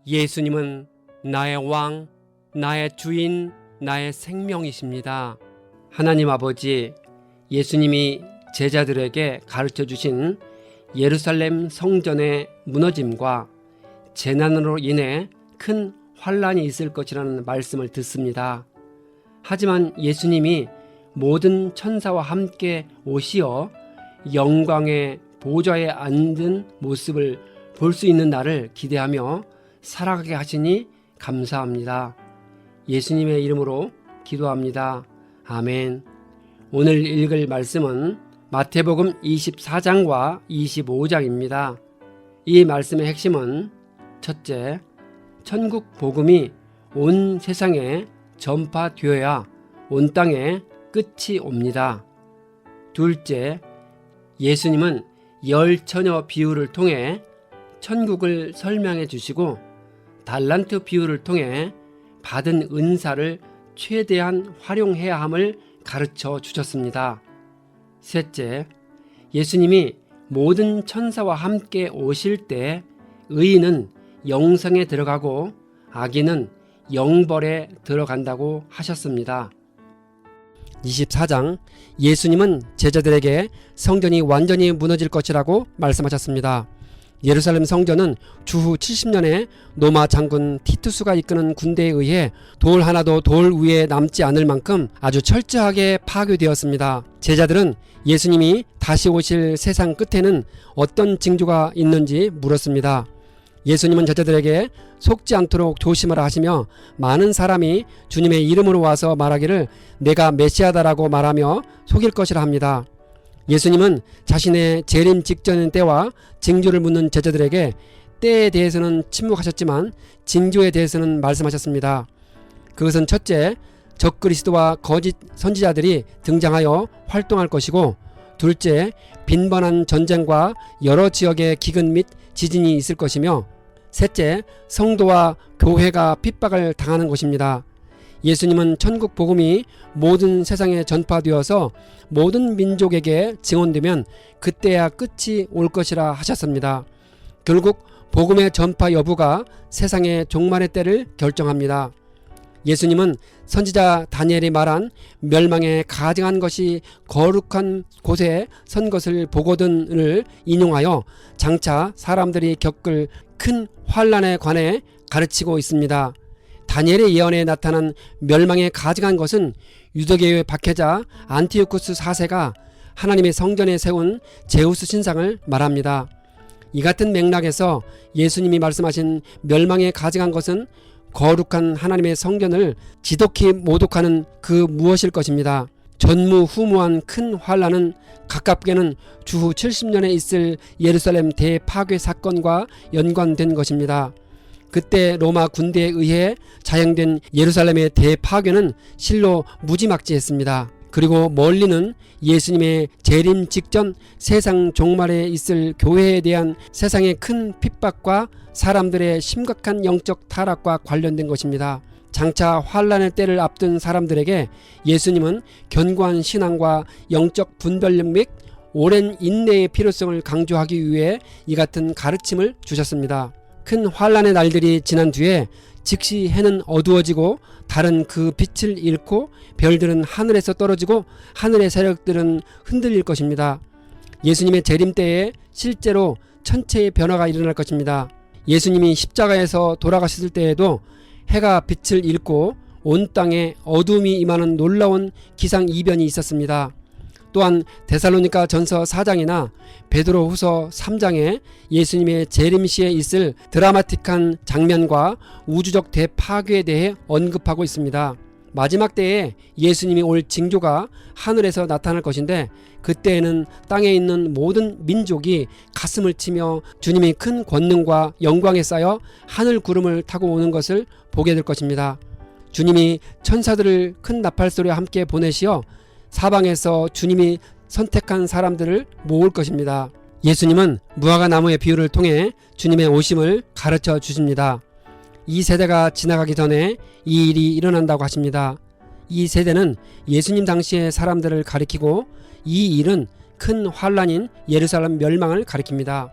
예수님은 나의 왕, 나의 주인, 나의 생명이십니다. 하나님 아버지, 예수님이 제자들에게 가르쳐 주신 예루살렘 성전의 무너짐과 재난으로 인해 큰 환란이 있을 것이라는 말씀을 듣습니다. 하지만 예수님이 모든 천사와 함께 오시어 영광의 보좌에 앉은 모습을 볼 수 있는 날을 기대하며 살아가게 하시니 감사합니다. 예수님의 이름으로 기도합니다. 아멘. 오늘 읽을 말씀은 마태복음 24장과 25장입니다. 이 말씀의 핵심은 첫째, 천국 복음이 온 세상에 전파되어야 온 땅에 끝이 옵니다. 둘째, 예수님은 열 처녀 비유를 통해 천국을 설명해 주시고 달란트 비유를 통해 받은 은사를 최대한 활용해야 함을 가르쳐 주셨습니다. 셋째, 예수님이 모든 천사와 함께 오실 때 의인은 영생에 들어가고 악인은 영벌에 들어간다고 하셨습니다. 24장, 예수님은 제자들에게 성전이 완전히 무너질 것이라고 말씀하셨습니다. 예루살렘 성전은 주후 70년에 로마 장군 티투스가 이끄는 군대에 의해 돌 하나도 돌 위에 남지 않을 만큼 아주 철저하게 파괴되었습니다. 제자들은 예수님이 다시 오실 세상 끝에는 어떤 징조가 있는지 물었습니다. 예수님은 제자들에게 속지 않도록 조심하라 하시며 많은 사람이 주님의 이름으로 와서 말하기를 내가 메시아다라고 말하며 속일 것이라 합니다. 예수님은 자신의 재림 직전인 때와 징조를 묻는 제자들에게 때에 대해서는 침묵하셨지만 징조에 대해서는 말씀하셨습니다. 그것은 첫째, 적그리스도와 거짓 선지자들이 등장하여 활동할 것이고, 둘째, 빈번한 전쟁과 여러 지역의 기근 및 지진이 있을 것이며, 셋째, 성도와 교회가 핍박을 당하는 것입니다. 예수님은 천국 복음이 모든 세상에 전파되어서 모든 민족에게 증언되면 그때야 끝이 올 것이라 하셨습니다. 결국 복음의 전파 여부가 세상의 종말의 때를 결정합니다. 예수님은 선지자 다니엘이 말한 멸망에 가증한 것이 거룩한 곳에 선 것을 보거든을 인용하여 장차 사람들이 겪을 큰 환란에 관해 가르치고 있습니다. 다니엘의 예언에 나타난 멸망에 가증한 것은 유대교의 박해자 안티오쿠스 4세가 하나님의 성전에 세운 제우스 신상을 말합니다. 이 같은 맥락에서 예수님이 말씀하신 멸망에 가증한 것은 거룩한 하나님의 성전을 지독히 모독하는 그 무엇일 것입니다. 전무후무한 큰 환란은 가깝게는 주후 70년에 있을 예루살렘 대파괴 사건과 연관된 것입니다. 그때 로마 군대에 의해 자행된 예루살렘의 대파괴는 실로 무지막지했습니다. 그리고 멀리는 예수님의 재림 직전 세상 종말에 있을 교회에 대한 세상의 큰 핍박과 사람들의 심각한 영적 타락과 관련된 것입니다. 장차 환란의 때를 앞둔 사람들에게 예수님은 견고한 신앙과 영적 분별력 및 오랜 인내의 필요성을 강조하기 위해 이 같은 가르침을 주셨습니다. 큰 환란의 날들이 지난 뒤에 즉시 해는 어두워지고 달은 그 빛을 잃고 별들은 하늘에서 떨어지고 하늘의 세력들은 흔들릴 것입니다. 예수님의 재림 때에 실제로 천체의 변화가 일어날 것입니다. 예수님이 십자가에서 돌아가셨을 때에도 해가 빛을 잃고 온 땅에 어둠이 임하는 놀라운 기상이변이 있었습니다. 또한 데살로니가 전서 4장이나 베드로 후서 3장에 예수님의 재림시에 있을 드라마틱한 장면과 우주적 대파괴에 대해 언급하고 있습니다. 마지막 때에 예수님이 올 징조가 하늘에서 나타날 것인데 그때에는 땅에 있는 모든 민족이 가슴을 치며 주님이 큰 권능과 영광에 쌓여 하늘 구름을 타고 오는 것을 보게 될 것입니다. 주님이 천사들을 큰 나팔소리와 함께 보내시어 사방에서 주님이 선택한 사람들을 모을 것입니다. 예수님은 무화과 나무의 비유를 통해 주님의 오심을 가르쳐 주십니다. 이 세대가 지나가기 전에 이 일이 일어난다고 하십니다. 이 세대는 예수님 당시의 사람들을 가리키고 이 일은 큰 환란인 예루살렘 멸망을 가리킵니다.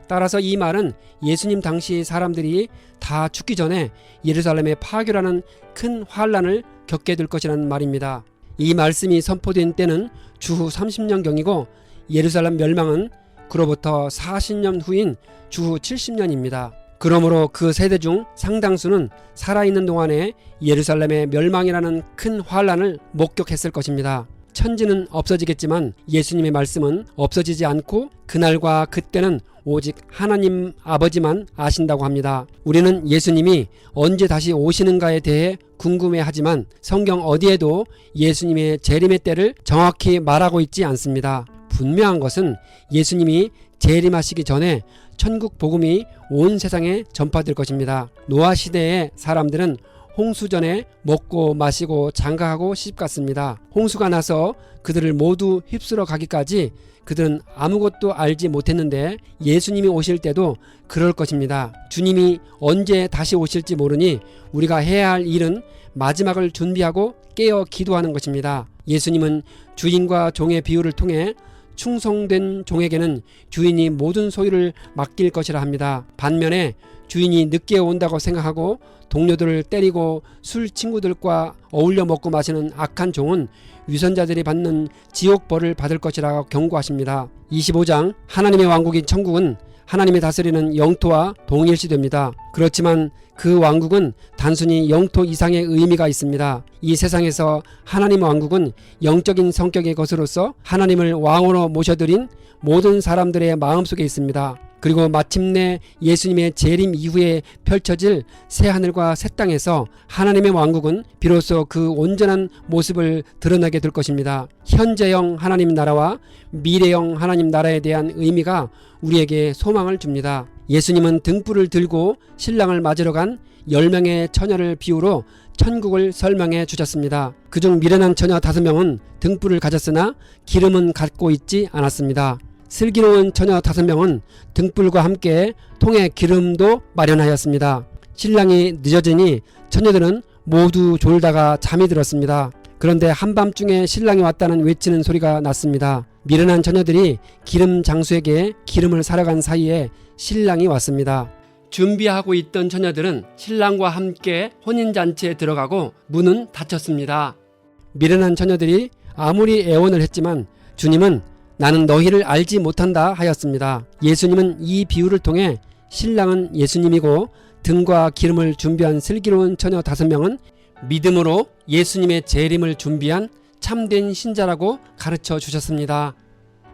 따라서 이 말은 예수님 당시 사람들이 다 죽기 전에 예루살렘의 파괴라는 큰 환란을 겪게 될 것이라는 말입니다. 이 말씀이 선포된 때는 주후 30년경이고 예루살렘 멸망은 그로부터 40년 후인 주후 70년입니다. 그러므로 그 세대 중 상당수는 살아있는 동안에 예루살렘의 멸망이라는 큰 환란을 목격했을 것입니다. 천지는 없어지겠지만 예수님의 말씀은 없어지지 않고 그날과 그때는 오직 하나님 아버지만 아신다고 합니다. 우리는 예수님이 언제 다시 오시는가에 대해 궁금해하지만 성경 어디에도 예수님의 재림의 때를 정확히 말하고 있지 않습니다. 분명한 것은 예수님이 재림하시기 전에 천국 복음이 온 세상에 전파될 것입니다. 노아 시대의 사람들은 홍수 전에 먹고 마시고 장가하고 시집갔습니다. 홍수가 나서 그들을 모두 휩쓸어 가기까지 그들은 아무것도 알지 못했는데 예수님이 오실 때도 그럴 것입니다. 주님이 언제 다시 오실지 모르니 우리가 해야 할 일은 마지막을 준비하고 깨어 기도하는 것입니다. 예수님은 주인과 종의 비유를 통해 충성된 종에게는 주인이 모든 소유를 맡길 것이라 합니다. 반면에 주인이 늦게 온다고 생각하고 동료들을 때리고 술 친구들과 어울려 먹고 마시는 악한 종은 위선자들이 받는 지옥벌을 받을 것이라 경고하십니다. 25장 하나님의 왕국인 천국은 하나님이 다스리는 영토와 동일시됩니다. 그렇지만 그 왕국은 단순히 영토 이상의 의미가 있습니다. 이 세상에서 하나님의 왕국은 영적인 성격의 것으로서 하나님을 왕으로 모셔드린 모든 사람들의 마음속에 있습니다. 그리고 마침내 예수님의 재림 이후에 펼쳐질 새하늘과 새 땅에서 하나님의 왕국은 비로소 그 온전한 모습을 드러나게 될 것입니다. 현재형 하나님 나라와 미래형 하나님 나라에 대한 의미가 우리에게 소망을 줍니다. 예수님은 등불을 들고 신랑을 맞으러 간 10명의 처녀를 비유로 천국을 설명해 주셨습니다. 그중 미련한 처녀 5명은 등불을 가졌으나 기름은 갖고 있지 않았습니다. 슬기로운 처녀 5명은 등불과 함께 통에 기름도 마련하였습니다. 신랑이 늦어지니 처녀들은 모두 졸다가 잠이 들었습니다. 그런데 한밤중에 신랑이 왔다는 외치는 소리가 났습니다. 미련한 처녀들이 기름 장수에게 기름을 사러 간 사이에 신랑이 왔습니다. 준비하고 있던 처녀들은 신랑과 함께 혼인잔치에 들어가고 문은 닫혔습니다. 미련한 처녀들이 아무리 애원을 했지만 주님은 나는 너희를 알지 못한다 하였습니다. 예수님은 이 비유를 통해 신랑은 예수님이고 등과 기름을 준비한 슬기로운 처녀 5명은 믿음으로 예수님의 재림을 준비한 참된 신자라고 가르쳐 주셨습니다.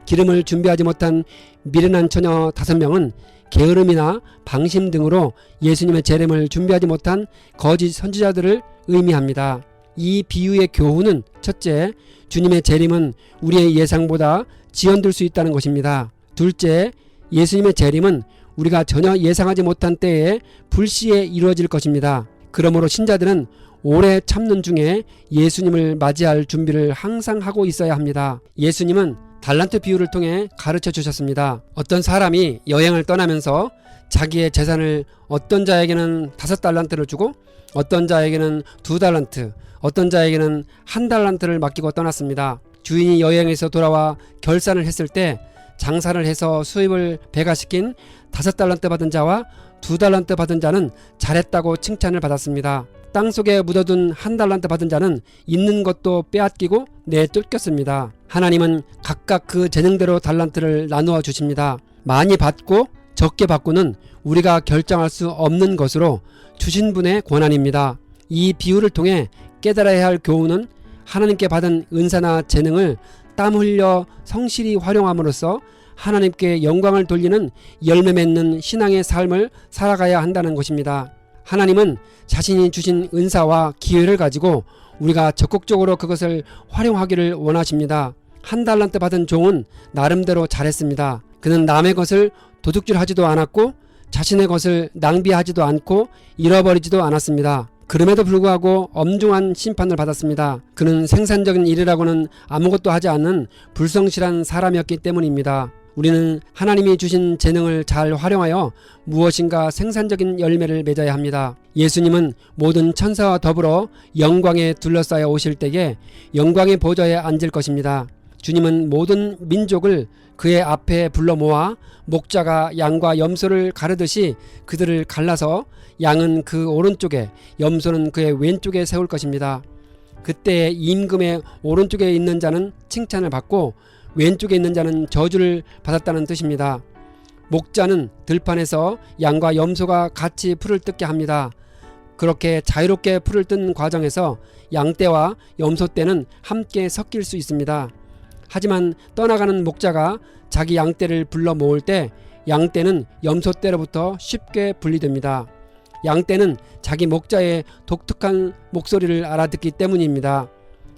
기름을 준비하지 못한 미련한 처녀 5명은 게으름이나 방심 등으로 예수님의 재림을 준비하지 못한 거짓 선지자들을 의미합니다. 이 비유의 교훈은 첫째, 주님의 재림은 우리의 예상보다 지연될 수 있다는 것입니다. 둘째, 예수님의 재림은 우리가 전혀 예상하지 못한 때에 불시에 이루어질 것입니다. 그러므로 신자들은 오래 참는 중에 예수님을 맞이할 준비를 항상 하고 있어야 합니다. 예수님은 달란트 비유를 통해 가르쳐 주셨습니다. 어떤 사람이 여행을 떠나면서 자기의 재산을 어떤 자에게는 5달란트를 주고 어떤 자에게는 2달란트, 어떤 자에게는 1달란트를 맡기고 떠났습니다. 주인이 여행에서 돌아와 결산을 했을 때 장사를 해서 수입을 배가시킨 5달란트 받은 자와 2달란트 받은 자는 잘했다고 칭찬을 받았습니다. 땅속에 묻어둔 1달란트 받은 자는 있는 것도 빼앗기고 내쫓겼습니다. 하나님은 각각 그 재능대로 달란트를 나누어 주십니다. 많이 받고 적게 받고는 우리가 결정할 수 없는 것으로 주신 분의 권한입니다. 이 비유를 통해 깨달아야 할 교훈은 하나님께 받은 은사나 재능을 땀 흘려 성실히 활용함으로써 하나님께 영광을 돌리는 열매 맺는 신앙의 삶을 살아가야 한다는 것입니다. 하나님은 자신이 주신 은사와 기회를 가지고 우리가 적극적으로 그것을 활용하기를 원하십니다. 1달란트 받은 종은 나름대로 잘했습니다. 그는 남의 것을 도둑질하지도 않았고 자신의 것을 낭비하지도 않고 잃어버리지도 않았습니다. 그럼에도 불구하고 엄중한 심판을 받았습니다. 그는 생산적인 일이라고는 아무것도 하지 않는 불성실한 사람이었기 때문입니다. 우리는 하나님이 주신 재능을 잘 활용하여 무엇인가 생산적인 열매를 맺어야 합니다. 예수님은 모든 천사와 더불어 영광에 둘러싸여 오실 때에 영광의 보좌에 앉을 것입니다. 주님은 모든 민족을 그의 앞에 불러 모아 목자가 양과 염소를 가르듯이 그들을 갈라서 양은 그 오른쪽에 염소는 그의 왼쪽에 세울 것입니다. 그때 임금의 오른쪽에 있는 자는 칭찬을 받고 왼쪽에 있는 자는 저주를 받았다는 뜻입니다. 목자는 들판에서 양과 염소가 같이 풀을 뜯게 합니다. 그렇게 자유롭게 풀을 뜯는 과정에서 양떼와 염소떼는 함께 섞일 수 있습니다. 하지만 떠나가는 목자가 자기 양떼를 불러 모을 때 양떼는 염소떼로부터 쉽게 분리됩니다. 양떼는 자기 목자의 독특한 목소리를 알아듣기 때문입니다.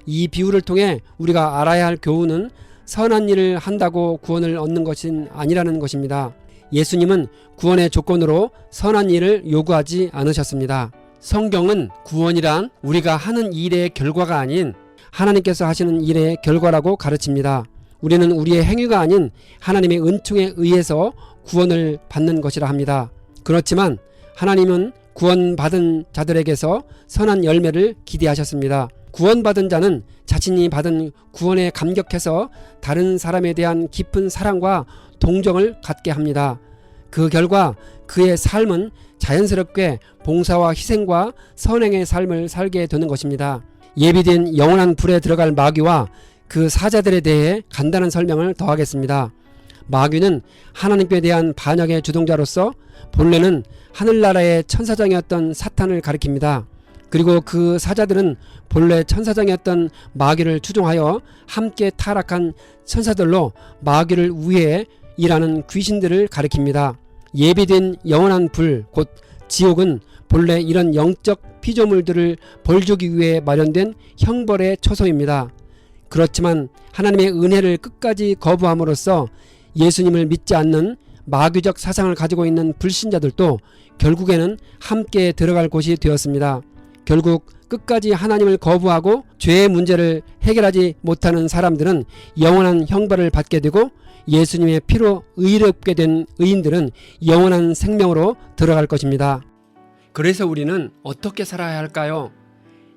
이 비유를 통해 우리가 알아야 할 교훈은 선한 일을 한다고 구원을 얻는 것은 아니라는 것입니다. 예수님은 구원의 조건으로 선한 일을 요구하지 않으셨습니다. 성경은 구원이란 우리가 하는 일의 결과가 아닌 하나님께서 하시는 일의 결과라고 가르칩니다. 우리는 우리의 행위가 아닌 하나님의 은총에 의해서 구원을 받는 것이라 합니다. 그렇지만 하나님은 구원받은 자들에게서 선한 열매를 기대하셨습니다. 구원받은 자는 자신이 받은 구원에 감격해서 다른 사람에 대한 깊은 사랑과 동정을 갖게 합니다. 그 결과 그의 삶은 자연스럽게 봉사와 희생과 선행의 삶을 살게 되는 것입니다. 예비된 영원한 불에 들어갈 마귀와 그 사자들에 대해 간단한 설명을 더하겠습니다. 마귀는 하나님께 대한 반역의 주동자로서 본래는 하늘나라의 천사장이었던 사탄을 가리킵니다. 그리고 그 사자들은 본래 천사장이었던 마귀를 추종하여 함께 타락한 천사들로 마귀를 우회해 일하는 귀신들을 가리킵니다. 예비된 영원한 불, 곧 지옥은 본래 이런 영적 피조물들을 벌주기 위해 마련된 형벌의 처소입니다. 그렇지만 하나님의 은혜를 끝까지 거부함으로써 예수님을 믿지 않는 마귀적 사상을 가지고 있는 불신자들도 결국에는 함께 들어갈 곳이 되었습니다. 결국 끝까지 하나님을 거부하고 죄의 문제를 해결하지 못하는 사람들은 영원한 형벌을 받게 되고 예수님의 피로 의롭게 된 의인들은 영원한 생명으로 들어갈 것입니다. 그래서 우리는 어떻게 살아야 할까요?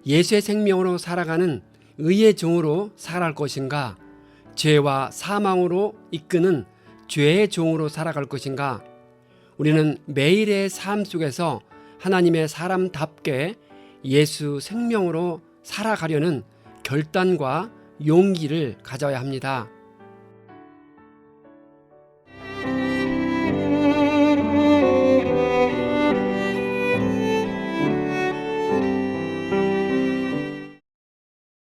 예수의 생명으로 살아가는 의의 종으로 살아갈 것인가? 죄와 사망으로 이끄는 죄의 종으로 살아갈 것인가? 우리는 매일의 삶 속에서 하나님의 사람답게 예수 생명으로 살아가려는 결단과 용기를 가져야 합니다.